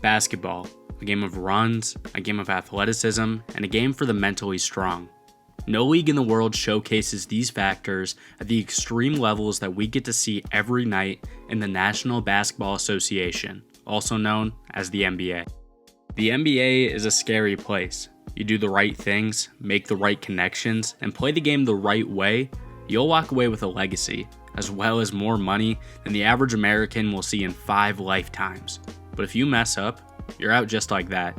Basketball, a game of runs, a game of athleticism, and a game for the mentally strong. No league in the world showcases these factors at the extreme levels that we get to see every night in the National Basketball Association, also known as the NBA. The NBA is a scary place. You do the right things, make the right connections, and play the game the right way, you'll walk away with a legacy, as well as more money than the average American will see in 5 lifetimes. But if you mess up, you're out just like that.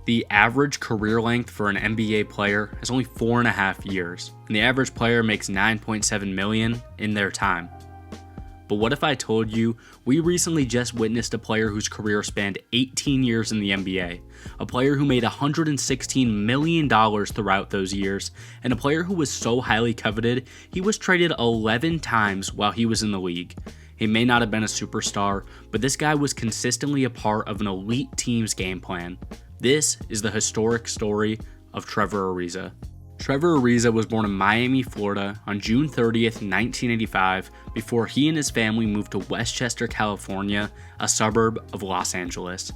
The average career length for an NBA player is only 4.5 years, and the average player makes $9.7 million in their time. But what if I told you we recently just witnessed a player whose career spanned 18 years in the NBA, a player who made $116 million throughout those years, and a player who was so highly coveted he was traded 11 times while he was in the league. He may not have been a superstar, but this guy was consistently a part of an elite team's game plan. This is the historic story of Trevor Ariza. Trevor Ariza was born in Miami, Florida on June 30th, 1985, before he and his family moved to Westchester, California, a suburb of Los Angeles.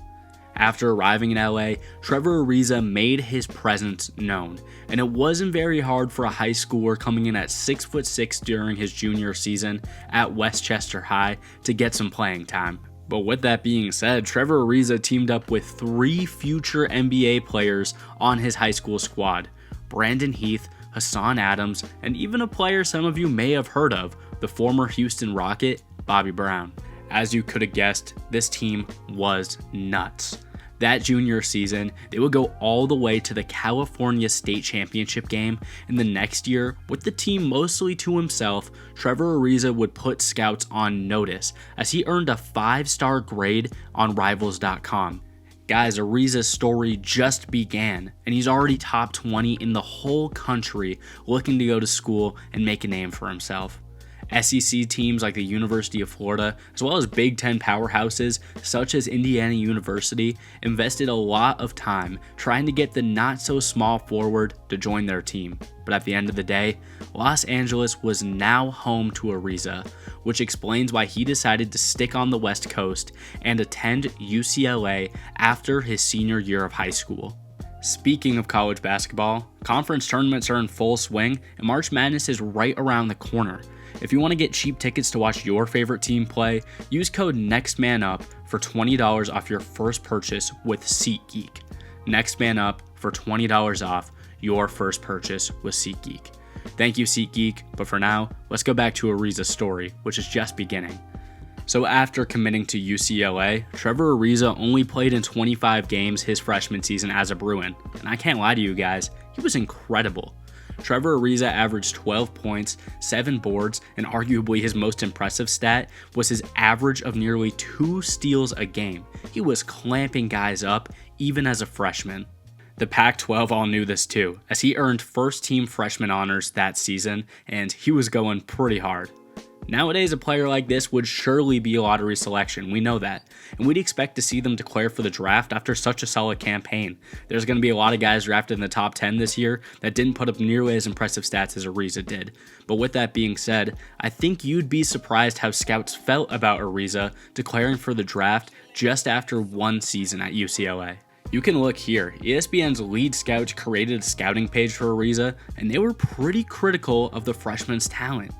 After arriving in LA, Trevor Ariza made his presence known, and it wasn't very hard for a high schooler coming in at 6'6" during his junior season at Westchester High to get some playing time. But with that being said, Trevor Ariza teamed up with 3 future NBA players on his high school squad: Brandon Heath, Hassan Adams, and even a player some of you may have heard of, the former Houston Rocket, Bobby Brown. As you could have guessed, this team was nuts. That junior season, they would go all the way to the California State Championship game, and the next year, with the team mostly to himself, Trevor Ariza would put scouts on notice as he earned a 5-star grade on Rivals.com. Guys, Ariza's story just began, and he's already top 20 in the whole country looking to go to school and make a name for himself. SEC teams like the University of Florida, as well as Big Ten powerhouses such as Indiana University, invested a lot of time trying to get the not-so-small forward to join their team. But at the end of the day, Los Angeles was now home to Ariza, which explains why he decided to stick on the West Coast and attend UCLA after his senior year of high school. Speaking of college basketball, conference tournaments are in full swing, and March Madness is right around the corner. If you want to get cheap tickets to watch your favorite team play, use code NEXTMANUP for $20 off your first purchase with SeatGeek. NEXTMANUP for $20 off your first purchase with SeatGeek. Thank you, SeatGeek, but for now, let's go back to Ariza's story, which is just beginning. So after committing to UCLA, Trevor Ariza only played in 25 games his freshman season as a Bruin, and I can't lie to you guys, he was incredible. Trevor Ariza averaged 12 points, 7 boards, and arguably his most impressive stat was his average of nearly 2 steals a game. He was clamping guys up even as a freshman. The Pac-12 all knew this too, as he earned first-team freshman honors that season, and he was going pretty hard. Nowadays, a player like this would surely be a lottery selection, we know that, and we'd expect to see them declare for the draft after such a solid campaign. There's going to be a lot of guys drafted in the top 10 this year that didn't put up nearly as impressive stats as Ariza did. But with that being said, I think you'd be surprised how scouts felt about Ariza declaring for the draft just after 1 season at UCLA. You can look here. ESPN's lead scouts created a scouting page for Ariza, and they were pretty critical of the freshman's talent.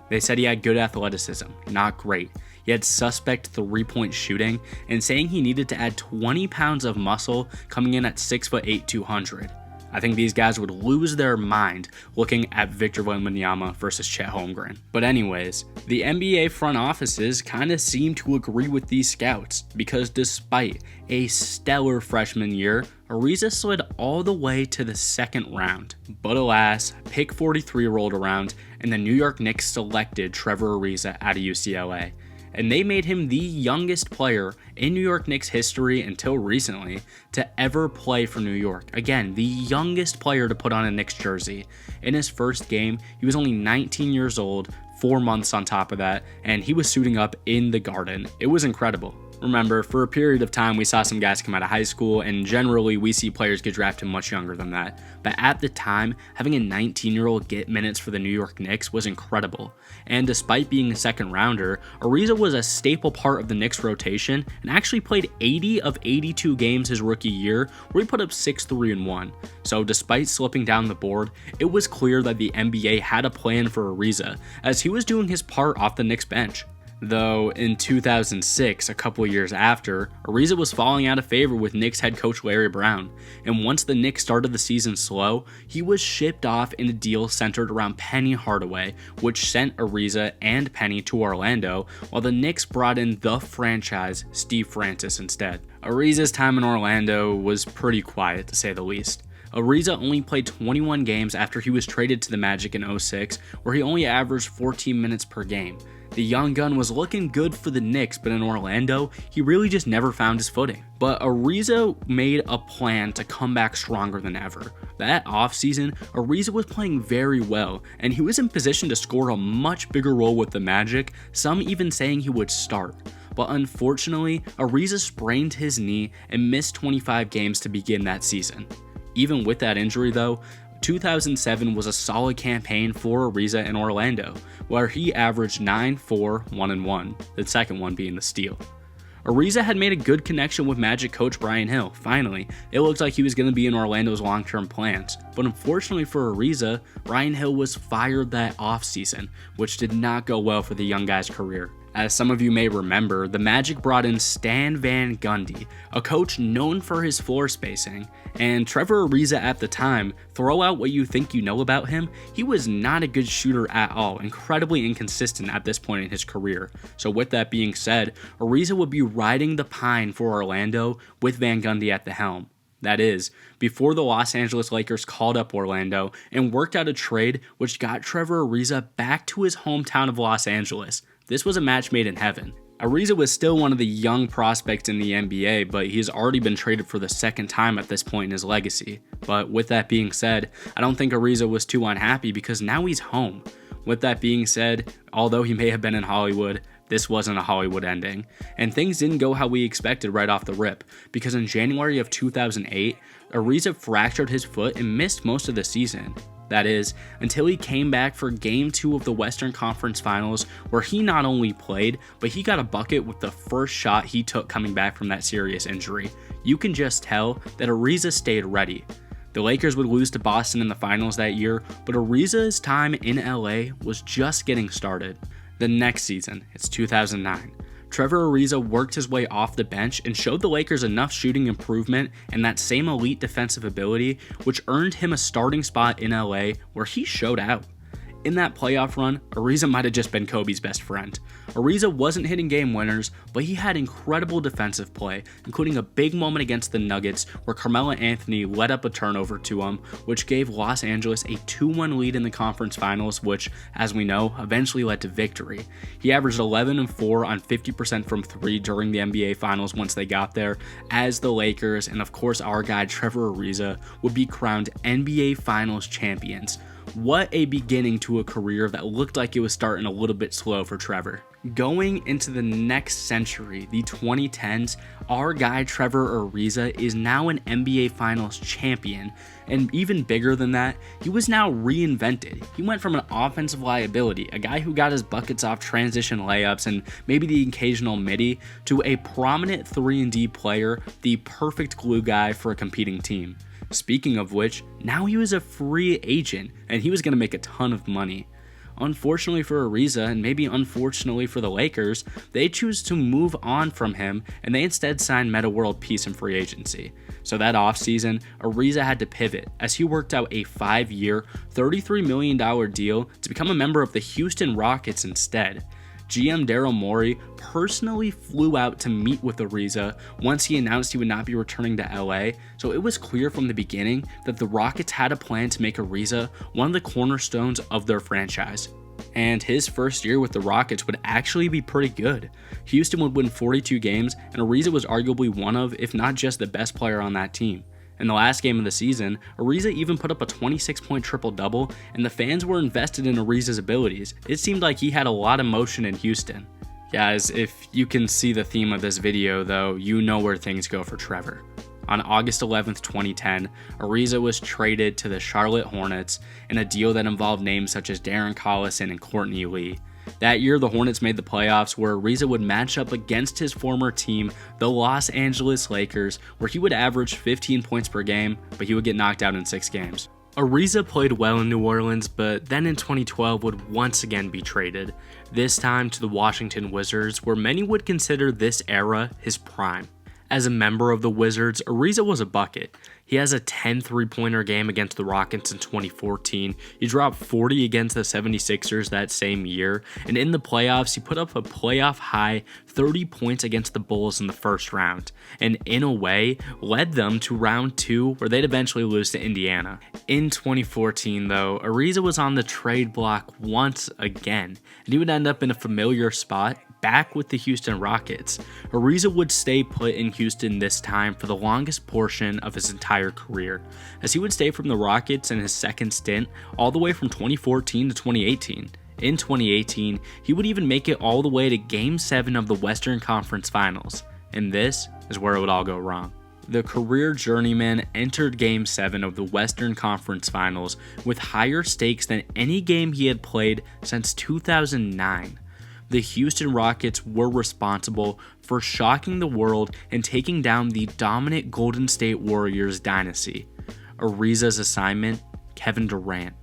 They said he had good athleticism, not great. He had suspect 3-point shooting, and saying he needed to add 20 pounds of muscle coming in at 6'8", 200. I think these guys would lose their mind looking at Victor Wembanyama versus Chet Holmgren. But anyways, the NBA front offices kind of seem to agree with these scouts, because despite a stellar freshman year, Ariza slid all the way to the 2nd round. But alas, pick 43 rolled around, and the New York Knicks selected Trevor Ariza out of UCLA. And they made him the youngest player in New York Knicks history until recently to ever play for New York. Again, the youngest player to put on a Knicks jersey. In his first game, he was only 19 years old, 4 months on top of that, and he was suiting up in the Garden. It was incredible. Remember, for a period of time, we saw some guys come out of high school, and generally, we see players get drafted much younger than that. But at the time, having a 19-year-old get minutes for the New York Knicks was incredible. And despite being a second rounder, Ariza was a staple part of the Knicks rotation and actually played 80 of 82 games his rookie year, where he put up 6-3-1. So despite slipping down the board, it was clear that the NBA had a plan for Ariza, as he was doing his part off the Knicks bench. Though in 2006, a couple years after, Ariza was falling out of favor with Knicks head coach Larry Brown, and once the Knicks started the season slow, he was shipped off in a deal centered around Penny Hardaway, which sent Ariza and Penny to Orlando, while the Knicks brought in the franchise Steve Francis instead. Ariza's time in Orlando was pretty quiet, to say the least. Ariza only played 21 games after he was traded to the Magic in 2006, where he only averaged 14 minutes per game. The young gun was looking good for the Knicks, but in Orlando, he really just never found his footing. But Ariza made a plan to come back stronger than ever. That offseason, Ariza was playing very well, and he was in position to score a much bigger role with the Magic, some even saying he would start. But unfortunately, Ariza sprained his knee and missed 25 games to begin that season. Even with that injury though, 2007 was a solid campaign for Ariza in Orlando, where he averaged 9-4-1-1, the second one being the steal. Ariza had made a good connection with Magic coach Brian Hill. Finally, it looked like he was going to be in Orlando's long-term plans. But unfortunately for Ariza, Brian Hill was fired that offseason, which did not go well for the young guy's career. As some of you may remember, the Magic brought in Stan Van Gundy, a coach known for his floor spacing, and Trevor Ariza at the time, throw out what you think you know about him, he was not a good shooter at all, incredibly inconsistent at this point in his career. So with that being said, Ariza would be riding the pine for Orlando with Van Gundy at the helm. That is, before the Los Angeles Lakers called up Orlando and worked out a trade which got Trevor Ariza back to his hometown of Los Angeles. This was a match made in heaven. Ariza was still one of the young prospects in the NBA, but he's already been traded for the second time at this point in his legacy. But with that being said, I don't think Ariza was too unhappy because now he's home. With that being said, although he may have been in Hollywood, this wasn't a Hollywood ending, and things didn't go how we expected right off the rip, because in January of 2008, Ariza fractured his foot and missed most of the season. That is, until he came back for Game 2 of the Western Conference Finals, where he not only played, but he got a bucket with the first shot he took coming back from that serious injury. You can just tell that Ariza stayed ready. The Lakers would lose to Boston in the finals that year, but Ariza's time in LA was just getting started. The next season, it's 2009. Trevor Ariza worked his way off the bench and showed the Lakers enough shooting improvement and that same elite defensive ability, which earned him a starting spot in LA where he showed out. In that playoff run, Ariza might have just been Kobe's best friend. Ariza wasn't hitting game winners, but he had incredible defensive play, including a big moment against the Nuggets where Carmelo Anthony led up a turnover to him, which gave Los Angeles a 2-1 lead in the conference finals, which, as we know, eventually led to victory. He averaged 11-4 on 50% from 3 during the NBA finals once they got there, as the Lakers, and of course our guy Trevor Ariza, would be crowned NBA Finals champions. What a beginning to a career that looked like it was starting a little bit slow for Trevor. Going into the next century, the 2010s, our guy Trevor Ariza is now an NBA Finals champion, and even bigger than that, he was now reinvented. He went from an offensive liability, a guy who got his buckets off transition layups and maybe the occasional midi, to a prominent 3-and-D player, the perfect glue guy for a competing team. Speaking of which, now he was a free agent, and he was going to make a ton of money. Unfortunately for Ariza, and maybe unfortunately for the Lakers, they choose to move on from him, and they instead sign Metta World Peace in free agency. So that offseason, Ariza had to pivot, as he worked out a 5-year, $33 million deal to become a member of the Houston Rockets instead. GM Daryl Morey personally flew out to meet with Ariza once he announced he would not be returning to LA, so it was clear from the beginning that the Rockets had a plan to make Ariza one of the cornerstones of their franchise. And his first year with the Rockets would actually be pretty good. Houston would win 42 games, and Ariza was arguably one of, if not just the best player on that team. In the last game of the season, Ariza even put up a 26-point triple-double, and the fans were invested in Ariza's abilities. It seemed like he had a lot of motion in Houston. Guys, if you can see the theme of this video though, you know where things go for Trevor. On August 11th, 2010, Ariza was traded to the Charlotte Hornets in a deal that involved names such as Darren Collison and Courtney Lee. That year, the Hornets made the playoffs, where Ariza would match up against his former team, the Los Angeles Lakers, where he would average 15 points per game, but he would get knocked out in 6 games. Ariza played well in New Orleans, but then in 2012 would once again be traded, this time to the Washington Wizards, where many would consider this era his prime. As a member of the Wizards, Ariza was a bucket. He has a 10 three-pointer game against the Rockets in 2014. He dropped 40 against the 76ers that same year, and in the playoffs, he put up a playoff-high 30 points against the Bulls in the first round, and in a way, led them to round 2, where they'd eventually lose to Indiana. In 2014, though, Ariza was on the trade block once again, and he would end up in a familiar spot, back with the Houston Rockets. Ariza would stay put in Houston this time for the longest portion of his entire career, as he would stay from the Rockets in his second stint all the way from 2014 to 2018. In 2018, he would even make it all the way to Game 7 of the Western Conference Finals, and this is where it would all go wrong. The career journeyman entered Game 7 of the Western Conference Finals with higher stakes than any game he had played since 2009. The Houston Rockets were responsible for shocking the world and taking down the dominant Golden State Warriors dynasty. Ariza's assignment, Kevin Durant.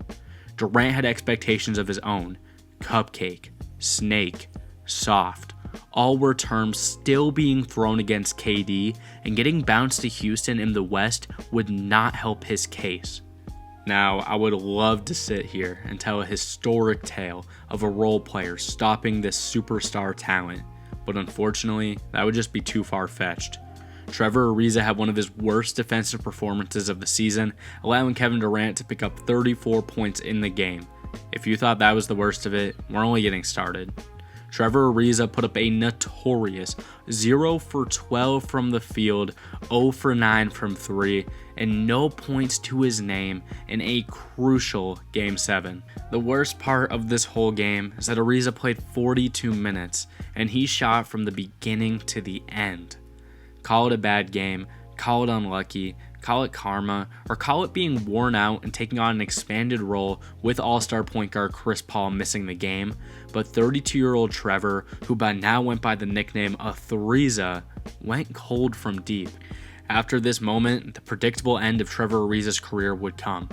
Durant had expectations of his own. Cupcake, snake, soft. All were terms still being thrown against KD, and getting bounced to Houston in the West would not help his case. Now, I would love to sit here and tell a historic tale of a role player stopping this superstar talent, but unfortunately, that would just be too far-fetched. Trevor Ariza had one of his worst defensive performances of the season, allowing Kevin Durant to pick up 34 points in the game. If you thought that was the worst of it, we're only getting started. Trevor Ariza put up a notorious 0 for 12 from the field, 0 for 9 from 3, and no points to his name in a crucial Game 7. The worst part of this whole game is that Ariza played 42 minutes, and he shot from the beginning to the end. Call it a bad game, call it unlucky, call it karma, or call it being worn out and taking on an expanded role with all-star point guard Chris Paul missing the game, but 32-year-old Trevor, who by now went by the nickname Ariza, went cold from deep. After this moment, the predictable end of Trevor Ariza's career would come.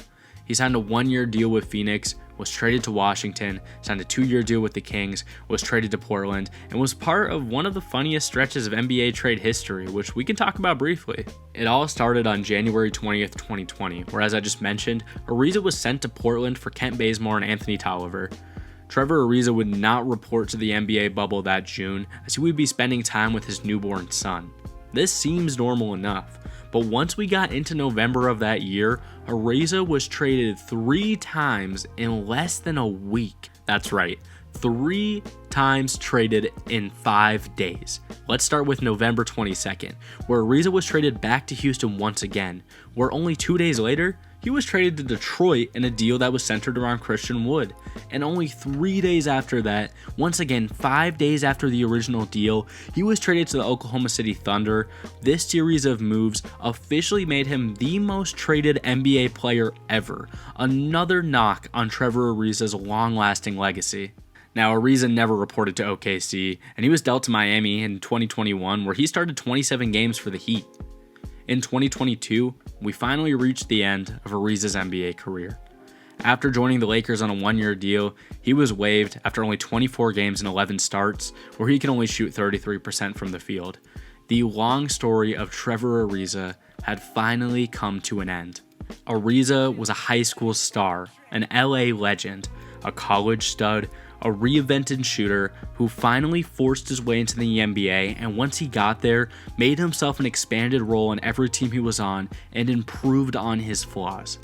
He signed a 1-year deal with Phoenix, was traded to Washington, signed a 2-year deal with the Kings, was traded to Portland, and was part of one of the funniest stretches of NBA trade history, which we can talk about briefly. It all started on January 20th, 2020, where, as I just mentioned, Ariza was sent to Portland for Kent Bazemore and Anthony Tolliver. Trevor Ariza would not report to the NBA bubble that June, as he would be spending time with his newborn son. This seems normal enough, but once we got into November of that year, Ariza was traded 3 times in less than a week. That's right, 3 times traded in 5 days. Let's start with November 22nd, where Ariza was traded back to Houston once again, where only 2 days later, he was traded to Detroit in a deal that was centered around Christian Wood. And only 3 days after that, once again 5 days after the original deal, he was traded to the Oklahoma City Thunder. This series of moves officially made him the most traded NBA player ever. Another knock on Trevor Ariza's long-lasting legacy. Now, Ariza never reported to OKC, and he was dealt to Miami in 2021, where he started 27 games for the Heat. In 2022, we finally reached the end of Ariza's NBA career. After joining the Lakers on a 1-year deal, he was waived after only 24 games and 11 starts, where he can only shoot 33% from the field. The long story of Trevor Ariza had finally come to an end. Ariza was a high school star, an LA legend, a college stud, a reinvented shooter who finally forced his way into the NBA, and once he got there, made himself an expanded role in every team he was on and improved on his flaws.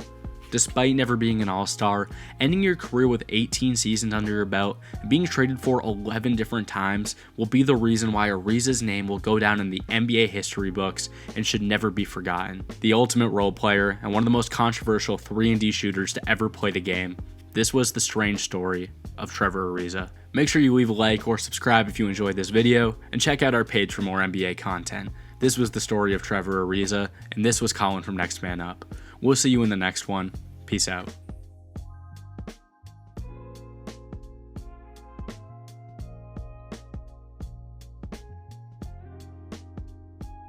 Despite never being an all-star, ending your career with 18 seasons under your belt, and being traded for 11 different times will be the reason why Ariza's name will go down in the NBA history books and should never be forgotten. The ultimate role player and one of the most controversial 3-and-D shooters to ever play the game. This was the strange story of Trevor Ariza. Make sure you leave a like or subscribe if you enjoyed this video, and check out our page for more NBA content. This was the story of Trevor Ariza, and this was Colin from Next Man Up. We'll see you in the next one. Peace out.